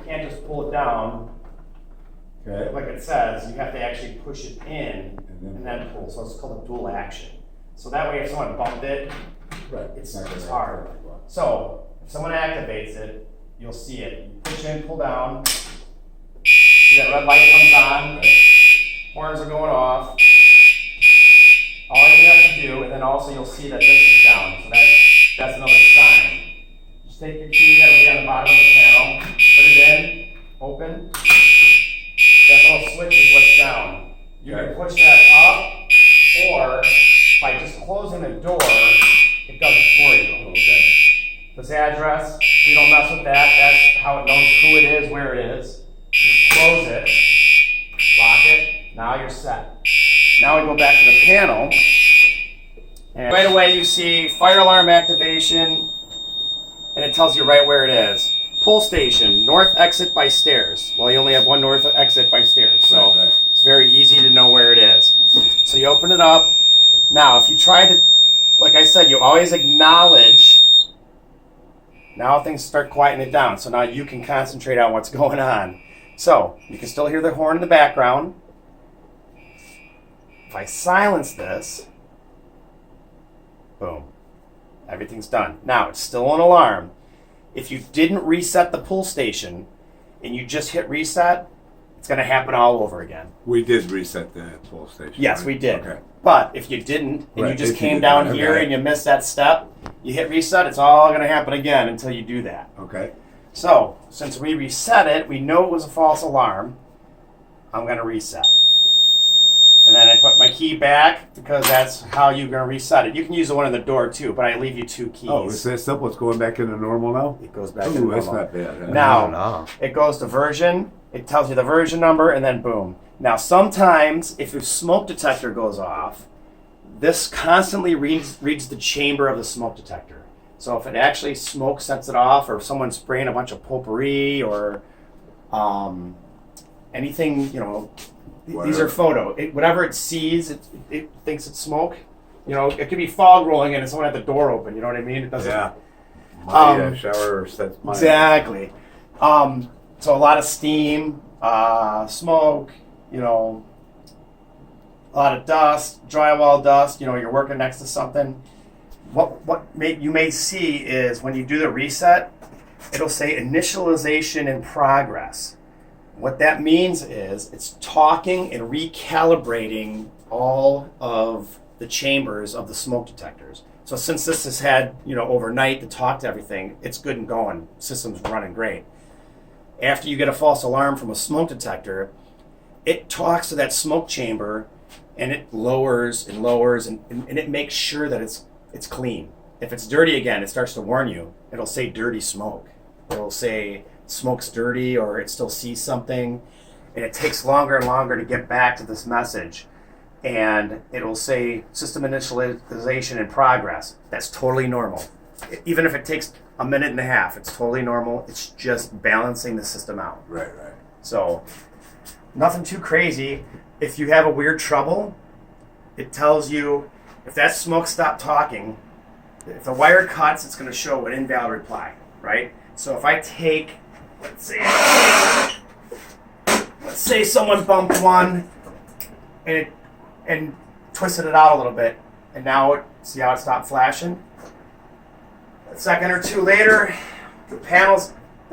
you can't just pull it down like it says. You have to actually push it in and then pull. So it's called a dual action. So that way, if someone bumped it, it's hard. So if someone activates it, you'll see it. You push in, pull down. See that red light comes on. Horns are going off. All you have to do, and then also you'll see that this is down. So that's another sign. Just take your key that will be on the bottom of the panel, put it in, open. That little switch is what's down. You can push that up, or by just closing the door, it does it for you. Okay. This address, we don't mess with that. That's how it knows who it is, where it is. Just close it, lock it. Now you're set. Now we go back to the panel, and right away you see fire alarm activation, and it tells you right where it is. Pull station, north exit by stairs. Well, you only have one north exit by stairs, so it's very easy to know where it is. So you open it up. Now, if you try to, like I said, you always acknowledge. Now things start quieting it down, so now you can concentrate on what's going on. So you can still hear the horn in the background. If I silence this, boom, everything's done. Now, it's still an alarm. If you didn't reset the pull station and you just hit reset, it's going to happen all over again. We did reset the pull station. Yes, right? we did. Okay. But if you didn't, and you just came down here okay. and you missed that step, you hit reset, it's all going to happen again until you do that. Okay. So, since we reset it, we know it was a false alarm. I'm going to reset. And then I put my key back because that's how you're going to reset it. You can use the one in the door too, but I leave you two keys. Oh, is that simple? It's going back into normal now? It goes back to normal. That's not bad. Now, it goes to version. It tells you the version number, and then boom. Now, sometimes if your smoke detector goes off, this constantly reads the chamber of the smoke detector. So if it actually smoke sets it off, or if someone's spraying a bunch of potpourri or anything, these are photo. Whatever it sees, it thinks it's smoke. It could be fog rolling in and someone had the door open. You know what I mean? It doesn't. Yeah. Shower sets mine. Exactly. So a lot of steam, smoke, a lot of dust, drywall dust. You're working next to something. What you may see is when you do the reset, it'll say initialization in progress. What that means is it's talking and recalibrating all of the chambers of the smoke detectors. So since this has had, overnight to talk to everything, it's good and going. System's running great. After you get a false alarm from a smoke detector, it talks to that smoke chamber and it lowers and lowers and it makes sure that it's clean. If it's dirty again, it starts to warn you. It'll say dirty smoke. It'll say smoke's dirty or it still sees something, and it takes longer and longer to get back to this message, and it'll say system initialization in progress. That's totally normal. Even if it takes a minute and a half, it's totally normal. It's just balancing the system out. Right. So nothing too crazy. If you have a weird trouble, it tells you if that smoke stopped talking, if the wire cuts, it's going to show an invalid reply, right? So if I take, let's say someone bumped one and twisted it out a little bit, and now see how it stopped flashing? A second or two later, the panel's